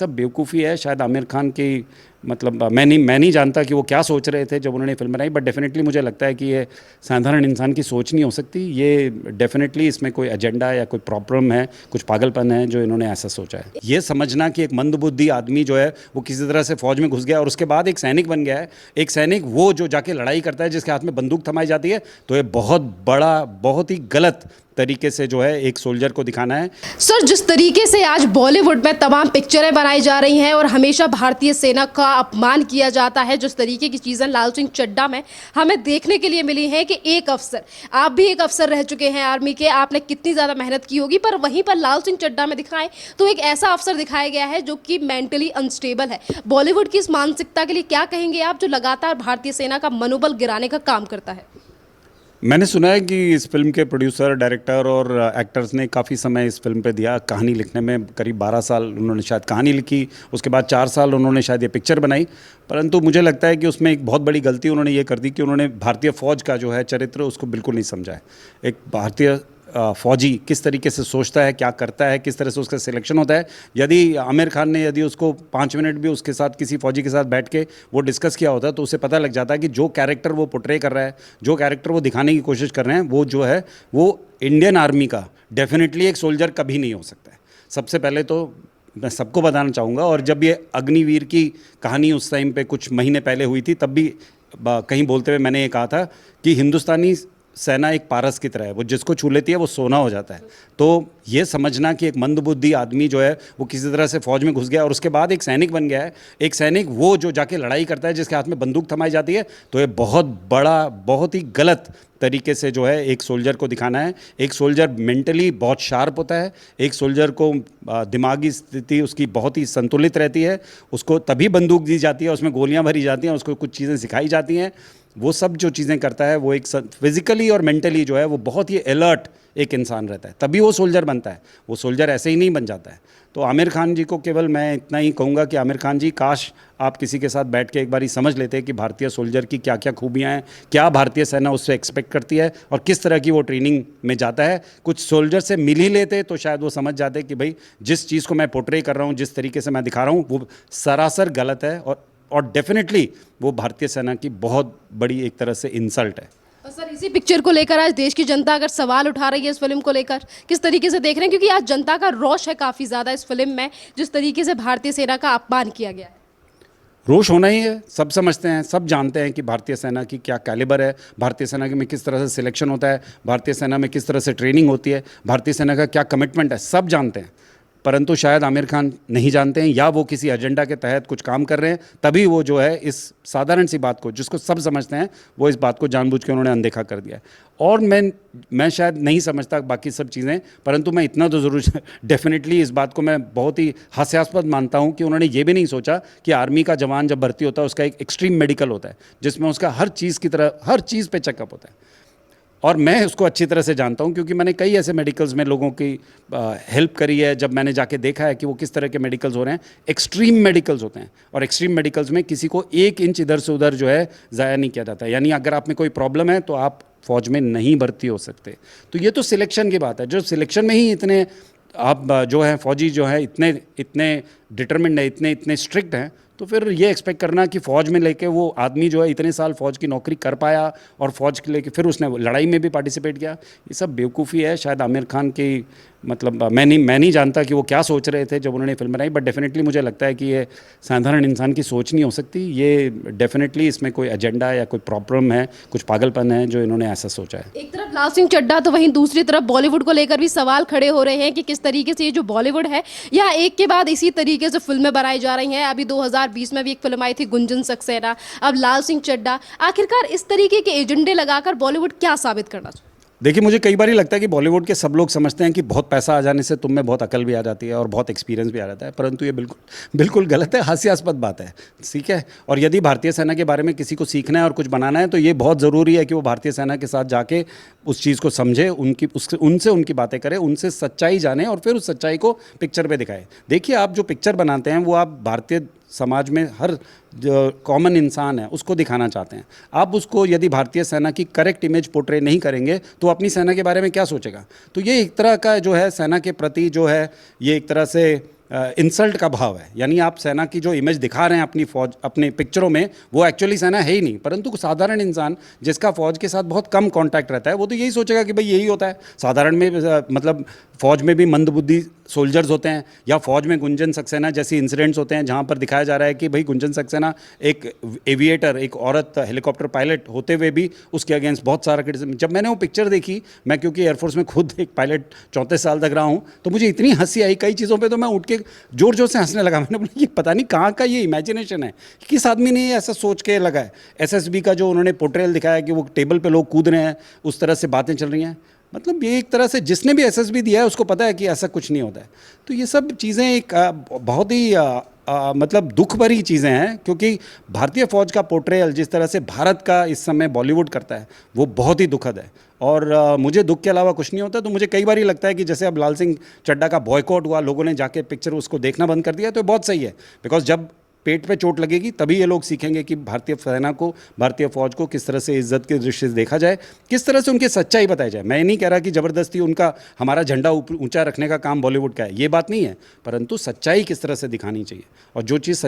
सब बेवकूफ़ी है शायद आमिर खान की। मतलब मैं नहीं जानता कि वो क्या सोच रहे थे जब उन्होंने फिल्म बनाई, बट डेफिनेटली मुझे लगता है कि ये साधारण इंसान की सोच नहीं हो सकती। ये डेफिनेटली इसमें कोई एजेंडा या कोई प्रॉब्लम है, कुछ पागलपन है जो इन्होंने ऐसा सोचा है। ये समझना कि एक मंदबुद्धि आदमी जो है वो किसी तरह से फौज में घुस गया और उसके बाद एक सैनिक बन गया है। एक सैनिक वो जो जाके लड़ाई करता है, जिसके हाथ में बंदूक थमाई जाती है, तो ये बहुत बड़ा, बहुत ही गलत तरीके से जो है एक सोल्जर को दिखाना है। सर, जिस तरीके से आज बॉलीवुड में तमाम पिक्चरें बनाई जा रही हैं और हमेशा भारतीय सेना का अपमान किया जाता है, जिस तरीके की चीज़ें लाल सिंह चड्ढा में हमें देखने के लिए मिली हैं कि एक अफसर, आप भी एक अफसर रह चुके हैं आर्मी के, आपने कितनी ज़्यादा मेहनत की होगी, पर वहीं पर लाल सिंह चड्ढा में दिखाएं तो एक ऐसा अफसर दिखाया गया है जो कि मेंटली अनस्टेबल है। बॉलीवुड की इस मानसिकता के लिए क्या कहेंगे आप, जो लगातार भारतीय सेना का मनोबल गिराने का काम करता है? मैंने सुना है कि इस फिल्म के प्रोड्यूसर, डायरेक्टर और एक्टर्स ने काफ़ी समय इस फिल्म पे दिया। कहानी लिखने में करीब 12 साल उन्होंने शायद कहानी लिखी, उसके बाद 4 साल उन्होंने शायद ये पिक्चर बनाई। परंतु मुझे लगता है कि उसमें एक बहुत बड़ी गलती उन्होंने ये कर दी कि उन्होंने भारतीय फ़ौज का जो है चरित्र उसको बिल्कुल नहीं समझा है। एक भारतीय फ़ौजी किस तरीके से सोचता है, क्या करता है, किस तरह से उसका सिलेक्शन होता है। यदि आमिर खान ने यदि उसको 5 मिनट भी उसके साथ किसी फ़ौजी के साथ बैठ के वो डिस्कस किया होता, तो उसे पता लग जाता है कि जो कैरेक्टर वो पोर्ट्रे कर रहा है, जो कैरेक्टर वो दिखाने की कोशिश कर रहे हैं, वो जो है वो इंडियन आर्मी का डेफिनेटली एक सोल्जर कभी नहीं हो सकता है। सबसे पहले तो मैं सबको बताना चाहूँगा। और जब ये अग्निवीर की कहानी उस टाइम पे कुछ महीने पहले हुई थी, तब भी कहीं बोलते हुए मैंने ये कहा था कि हिंदुस्तानी सेना एक पारस की तरह है, वो जिसको छू लेती है वो सोना हो जाता है। तो ये समझना कि एक मंदबुद्धि आदमी जो है वो किसी तरह से फौज में घुस गया और उसके बाद एक सैनिक बन गया है। एक सैनिक वो जो जाके लड़ाई करता है, जिसके हाथ में बंदूक थमाई जाती है, तो ये बहुत बड़ा, बहुत ही गलत तरीके से जो है एक सोल्जर को दिखाना है। एक सोल्जर मेंटली बहुत शार्प होता है, एक सोल्जर को दिमागी स्थिति उसकी बहुत ही संतुलित रहती है। उसको तभी बंदूक दी जाती है, उसमें गोलियां भरी जाती हैं, उसको कुछ चीज़ें सिखाई जाती हैं। वो सब जो चीज़ें करता है वो एक फिजिकली और मेंटली जो है वो बहुत ही अलर्ट एक इंसान रहता है, तभी वो सोल्जर बनता है। वो सोल्जर ऐसे ही नहीं बन जाता है। तो आमिर खान जी को केवल मैं इतना ही कहूँगा कि आमिर खान जी, काश आप किसी के साथ बैठ के एक बार ही समझ लेते कि भारतीय सोल्जर की क्या क्या खूबियाँ हैं, क्या भारतीय सेना उससे एक्सपेक्ट करती है और किस तरह की वो ट्रेनिंग में जाता है। कुछ सोल्जर से मिल ही लेते तो शायद वो समझ जाते कि भाई जिस चीज़ को मैं पोर्ट्रे कर रहा हूँ, जिस तरीके से मैं दिखा रहा हूँ, वो सरासर गलत है और डेफिनेटली वो भारतीय सेना की बहुत बड़ी एक तरह से इंसल्ट है। और सर, इसी पिक्चर को लेकर आज देश की जनता अगर सवाल उठा रही है इस फिल्म को लेकर, किस तरीके से देख रहे हैं? क्योंकि आज जनता का रोष है काफ़ी ज़्यादा इस फिल्म में, जिस तरीके से भारतीय सेना का अपमान किया गया है। रोष होना ही है, सब समझते हैं, सब जानते हैं कि भारतीय सेना की क्या कैलिबर है, भारतीय सेना में किस तरह से सिलेक्शन होता है, भारतीय सेना में किस तरह से ट्रेनिंग होती है, भारतीय सेना का क्या कमिटमेंट है, सब जानते हैं। परंतु शायद आमिर खान नहीं जानते हैं, या वो किसी एजेंडा के तहत कुछ काम कर रहे हैं, तभी वो जो है इस साधारण सी बात को, जिसको सब समझते हैं, वो इस बात को जानबूझ के उन्होंने अनदेखा कर दिया है। और मैं शायद नहीं समझता बाकी सब चीज़ें, परंतु मैं इतना तो ज़रूर डेफिनेटली इस बात को मैं बहुत ही हास्यास्पद मानता हूँ कि उन्होंने ये भी नहीं सोचा कि आर्मी का जवान जब भर्ती होता है उसका एक एक्सट्रीम मेडिकल होता है, जिसमें उसका हर चीज़ की तरह हर चीज़ पे चेकअप होता है। और मैं उसको अच्छी तरह से जानता हूँ, क्योंकि मैंने कई ऐसे मेडिकल्स में लोगों की हेल्प करी है। जब मैंने जाके देखा है कि वो किस तरह के मेडिकल्स हो रहे हैं, एक्सट्रीम मेडिकल्स होते हैं, और एक्सट्रीम मेडिकल्स में किसी को 1 इंच इधर से उधर जो है ज़ाया नहीं किया जाता है। यानी अगर आप में कोई प्रॉब्लम है तो आप फौज में नहीं भर्ती हो सकते। तो ये तो सिलेक्शन की बात है। जो सिलेक्शन में ही इतने आप जो है फौजी जो है इतने इतने डिटरमिन्ड है, इतने स्ट्रिक्ट हैं, तो फिर ये एक्सपेक्ट करना कि फ़ौज में लेके वो आदमी जो है इतने साल फ़ौज की नौकरी कर पाया और फ़ौज के लेके फिर उसने लड़ाई में भी पार्टिसिपेट किया, ये सब बेवकूफ़ी है शायद आमिर खान की। मतलब मैं नहीं जानता कि वो क्या सोच रहे थे जब उन्होंने फिल्म बनाई, बट डेफिनेटली मुझे लगता है कि ये साधारण इंसान की सोच नहीं हो सकती। ये डेफिनेटली इसमें कोई एजेंडा या कोई प्रॉब्लम है, कुछ पागलपन है जो इन्होंने ऐसा सोचा है। एक तरफ लाल सिंह चड्ढा तो वहीं दूसरी तरफ बॉलीवुड को लेकर भी सवाल खड़े हो रहे हैं कि किस तरीके से ये जो बॉलीवुड है, या एक के बाद इसी तरीके से फिल्में बनाई जा रही हैं। अभी 2020 में भी एक फिल्म आई थी गुंजन सक्सेना, अब लाल सिंह चड्ढा। आखिरकार इस तरीके के एजेंडे लगाकर बॉलीवुड क्या साबित करना चाहिए? देखिए, मुझे कई बार ही लगता है कि बॉलीवुड के सब लोग समझते हैं कि बहुत पैसा आ जाने से तुम में बहुत अकल भी आ जाती है और बहुत एक्सपीरियंस भी आ जाता है, परंतु ये बिल्कुल बिल्कुल गलत है, हास्यास्पद बात है। ठीक है। और यदि भारतीय सेना के बारे में किसी को सीखना है और कुछ बनाना है, तो ये बहुत ज़रूरी है कि वो भारतीय सेना के साथ जाके उस चीज़ को समझे, उनसे उनकी बातें करें, उनसे सच्चाई जाने और फिर उस सच्चाई को पिक्चर पे दिखाएं। देखिए, आप जो पिक्चर बनाते हैं वो आप भारतीय समाज में हर जो कॉमन इंसान है उसको दिखाना चाहते हैं। आप उसको यदि भारतीय सेना की करेक्ट इमेज पोर्ट्रे नहीं करेंगे तो अपनी सेना के बारे में क्या सोचेगा? तो ये एक तरह का जो है सेना के प्रति जो है ये एक तरह से इंसल्ट का भाव है। यानी आप सेना की जो इमेज दिखा रहे हैं अपनी फौज अपने पिक्चरों में, वो एक्चुअली सेना है ही नहीं। परंतु साधारण इंसान जिसका फौज के साथ बहुत कम कांटेक्ट रहता है, वो तो यही सोचेगा कि भाई यही होता है। साधारण में मतलब फौज में भी मंदबुद्धि सोल्जर्स होते हैं, या फौज में गुंजन सक्सेना जैसी इंसिडेंट्स होते हैं जहां पर दिखाया जा रहा है कि भाई गुंजन सक्सेना एक एविएटर, एक औरत हेलीकॉप्टर पायलट होते हुए भी उसके अगेंस्ट बहुत सारा क्रिटिसिज्म। जब मैंने वो पिक्चर देखी, मैं क्योंकि एयरफोर्स में खुद एक पायलट 34 साल तक रहा हूँ, तो मुझे इतनी हंसी आई कई चीज़ों पे, तो मैं उठ के जोर जोर से हंसने लगा। मैंने बोला ये पता नहीं कहाँ का ये इमेजिनेशन है, किस आदमी ने ये ऐसा सोच के लगा है। एसएसबी का जो उन्होंने पोर्ट्रेयल दिखाया कि वो टेबल पे लोग कूद रहे हैं, उस तरह से बातें चल रही हैं। मतलब ये एक तरह से जिसने भी एसएसबी दिया है उसको पता है कि ऐसा कुछ नहीं होता है। तो ये सब चीज़ें एक बहुत ही मतलब दुख भरी चीज़ें हैं, क्योंकि भारतीय फौज का पोर्ट्रेयल जिस तरह से भारत का इस समय बॉलीवुड करता है, वो बहुत ही दुखद है। और मुझे दुख के अलावा कुछ नहीं होता। तो मुझे कई बार ही लगता है कि जैसे अब लाल सिंह चड्ढा का बॉयकॉट हुआ, लोगों ने जाके पिक्चर उसको देखना बंद कर दिया, तो बहुत सही है। बिकॉज जब पेट पे चोट लगेगी तभी ये लोग सीखेंगे कि भारतीय सेना को, भारतीय फौज को किस तरह से इज्जत के दृष्टि से देखा जाए, किस तरह से उनकी सच्चाई बताई जाए। मैं ये नहीं कह रहा कि ज़बरदस्ती उनका हमारा झंडा ऊंचा रखने का काम बॉलीवुड का है, ये बात नहीं है। परंतु सच्चाई किस तरह से दिखानी चाहिए, और जो चीज़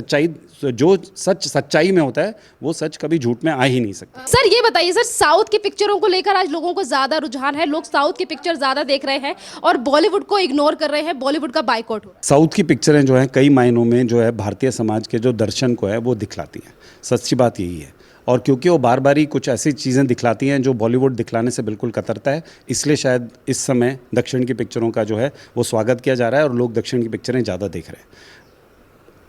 जो सच सच्चाई में होता है, वो सच कभी झूठ में आ ही नहीं सकता। सर ये बताइए सर, साउथ की पिक्चरों को लेकर आज लोगों को ज़्यादा रुझान है, लोग साउथ की पिक्चर ज़्यादा देख रहे हैं और बॉलीवुड को इग्नोर कर रहे हैं, बॉलीवुड का बाइकआउट हो रहा है। साउथ की पिक्चरें जो हैं कई मायनों में जो है भारतीय समाज के जो दर्शन को है वो दिखलाती हैं। सच्ची बात यही है। और क्योंकि वो बार बार ही कुछ ऐसी चीज़ें दिखलाती हैं जो बॉलीवुड दिखलाने से बिल्कुल कतरता है, इसलिए शायद इस समय दक्षिण की पिक्चरों का जो है वो स्वागत किया जा रहा है और लोग दक्षिण की पिक्चरें ज़्यादा देख रहे हैं।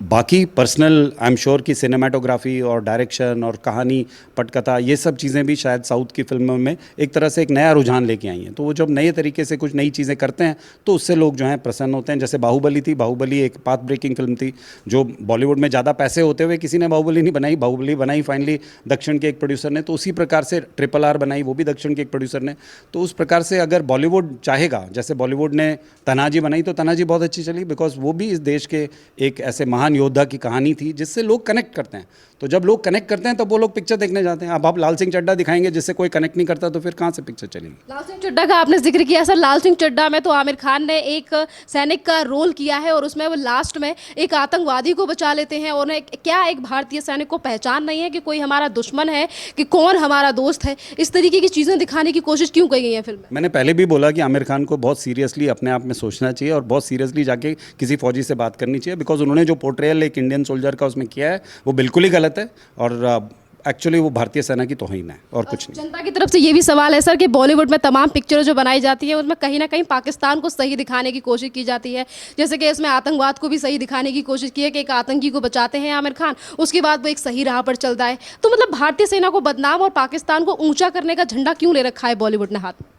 बाकी पर्सनल आई एम श्योर कि सिनेमाटोग्राफी और डायरेक्शन और कहानी पटकथा, ये सब चीज़ें भी शायद साउथ की फिल्मों में एक तरह से एक नया रुझान लेके आई हैं। तो वो जब नए तरीके से कुछ नई चीज़ें करते हैं तो उससे लोग जो हैं प्रसन्न होते हैं। जैसे बाहुबली थी, बाहुबली एक पाथ ब्रेकिंग फिल्म थी, जो बॉलीवुड में ज़्यादा पैसे होते हुए किसी ने बाहुबली नहीं बनाई, बाहुबली बनाई फाइनली दक्षिण के एक प्रोड्यूसर ने। तो उसी प्रकार से RRR बनाई, वो भी दक्षिण के एक प्रोड्यूसर ने। तो उस प्रकार से अगर बॉलीवुड चाहेगा, जैसे बॉलीवुड ने तनाजी बनाई, तो तनाजी बहुत अच्छी चली, बिकॉज वो भी इस देश के एक ऐसे महान योद्धा की कहानी थी जिससे लोग कनेक्ट करते हैं। तो जब लोग कनेक्ट करते हैं तब वो लोग पिक्चर देखने जाते हैं। अब आप लाल सिंह चड्ढा दिखाएंगे जिससे कोई कनेक्ट नहीं करता, तो फिर कहाँ से पिक्चर चलेगी। लाल सिंह चड्ढा का आपने जिक्र किया सर, लाल सिंह चड्ढा में तो आमिर खान ने एक सैनिक का रोल किया है और उसमें वो लास्ट में एक आतंकवादी को बचा लेते हैं। और क्या एक भारतीय सैनिक को पहचान नहीं है कि कोई हमारा दुश्मन है, कि कौन हमारा दोस्त है? इस तरीके की चीज़ें दिखाने की कोशिश क्यों की गई है फिल्म में? मैंने पहले भी बोला कि आमिर खान को बहुत सीरियसली अपने आप में सोचना चाहिए और बहुत सीरियसली जाके किसी फौजी से बात करनी चाहिए, बिकॉज उन्होंने जो पोर्ट्रेयल एक इंडियन सोल्जर का उसमें किया है वो बिल्कुल ही गलत है और एक्चुअली वो भारतीय सेना की तौहीन है और कुछ नहीं। जनता की तरफ से ये भी सवाल है सर कि बॉलीवुड में तमाम पिक्चरें जो बनाई जाती है उसमें कहीं ना कहीं पाकिस्तान को सही दिखाने की कोशिश की जाती है। जैसे कि इसमें आतंकवाद को भी सही दिखाने की कोशिश की है कि एक आतंकी को बचाते हैं आमिर खान, उसके बाद वो एक सही राह पर चलता है। तो मतलब भारतीय सेना को बदनाम और पाकिस्तान को ऊंचा करने का झंडा क्यों ले रखा है बॉलीवुड ने हाथ में?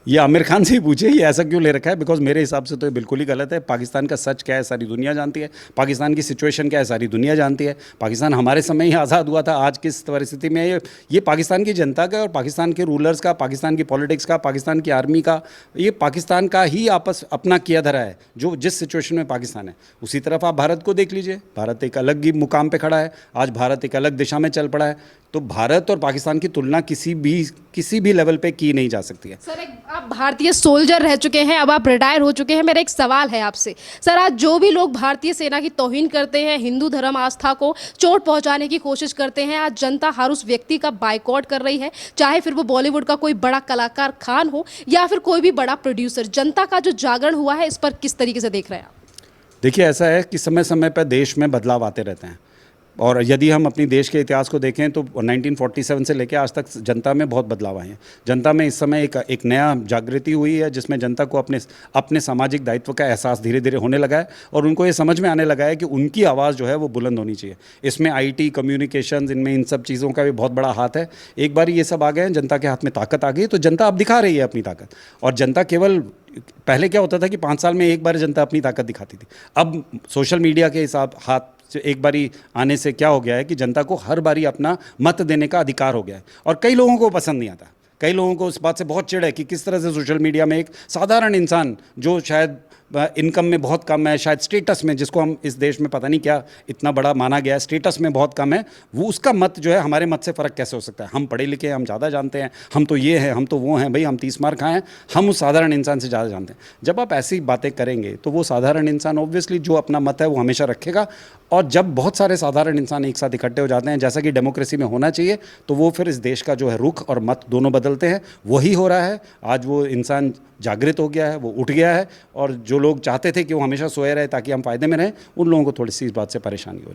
ये आमिर खान से ही पूछे ये ऐसा क्यों ले रखा है, बिकॉज मेरे हिसाब से तो ये बिल्कुल ही गलत है। पाकिस्तान का सच क्या है सारी दुनिया जानती है, पाकिस्तान की सिचुएशन क्या है सारी दुनिया जानती है। पाकिस्तान हमारे समय ही आज़ाद हुआ था, आज किस परिस्थिति में है ये पाकिस्तान की जनता का और पाकिस्तान के रूलर्स का, पाकिस्तान की पॉलिटिक्स का, पाकिस्तान की आर्मी का, ये पाकिस्तान का ही आपस अपना किया धरा है। जो जिस सिचुएशन में पाकिस्तान है उसी तरफ आप भारत को देख लीजिए। भारत एक अलग ही मुकाम पर खड़ा है, आज भारत एक अलग दिशा में चल पड़ा है। तो भारत और पाकिस्तान की तुलना किसी भी लेवल पे की नहीं जा सकती है। सर आप भारतीय सोल्जर रह चुके हैं, अब आप रिटायर हो चुके हैं। मेरा एक सवाल है आपसे सर, आज जो भी लोग भारतीय सेना की तौहीन करते हैं, हिंदू धर्म आस्था को चोट पहुंचाने की कोशिश करते हैं, आज जनता हर उस व्यक्ति का बाइकआउट कर रही है, चाहे फिर वो बॉलीवुड का कोई बड़ा कलाकार खान हो या फिर कोई भी बड़ा प्रोड्यूसर। जनता का जो जागरण हुआ है इस पर किस तरीके से देख रहे हैं आप? देखिए ऐसा है कि समय समय पर देश में बदलाव आते रहते हैं और यदि हम अपनी देश के इतिहास को देखें तो 1947 से लेकर आज तक जनता में बहुत बदलाव आए हैं। जनता में इस समय एक नया जागृति हुई है जिसमें जनता को अपने सामाजिक दायित्व का एहसास धीरे धीरे होने लगा है और उनको ये समझ में आने लगा है कि उनकी आवाज़ जो है वो बुलंद होनी चाहिए। इसमें IT, कम्युनिकेशंस, इनमें इन सब चीज़ों का भी बहुत बड़ा हाथ है। एक बार ये सब आ गए हैं, जनता के हाथ में ताकत आ गई, तो जनता अब दिखा रही है अपनी ताकत। और जनता केवल पहले क्या होता था कि 5 साल में एक बार जनता अपनी ताकत दिखाती थी, अब सोशल मीडिया के हाथ एक बारी आने से क्या हो गया है कि जनता को हर बारी अपना मत देने का अधिकार हो गया है। और कई लोगों को पसंद नहीं आता, कई लोगों को इस बात से बहुत चिढ़ है कि किस तरह से सोशल मीडिया में एक साधारण इंसान जो शायद इनकम में बहुत कम है, शायद स्टेटस में, जिसको हम इस देश में पता नहीं क्या इतना बड़ा माना गया है, स्टेटस में बहुत कम है, वो उसका मत जो है हमारे मत से फ़र्क कैसे हो सकता है? हम पढ़े लिखे हैं, हम ज़्यादा जानते हैं, हम तो ये हैं, हम तो वो हैं, भाई हम 30 मार्क खाए हैं, हम उस साधारण इंसान से ज़्यादा जानते हैं। जब आप ऐसी बातें करेंगे तो वो साधारण इंसान ऑब्वियसली जो अपना मत है वो हमेशा रखेगा, और जब बहुत सारे साधारण इंसान एक साथ इकट्ठे हो जाते हैं, जैसा कि डेमोक्रेसी में होना चाहिए, तो वो फिर इस देश का जो है रुख और मत दोनों बदलते हैं। वही हो रहा है। आज वो इंसान जागृत हो गया है, वो उठ गया है, और जो लोग चाहते थे कि वो हमेशा सोए रहे ताकि हम फ़ायदे में रहें, उन लोगों को थोड़ी सी इस बात से परेशानी हो रही है।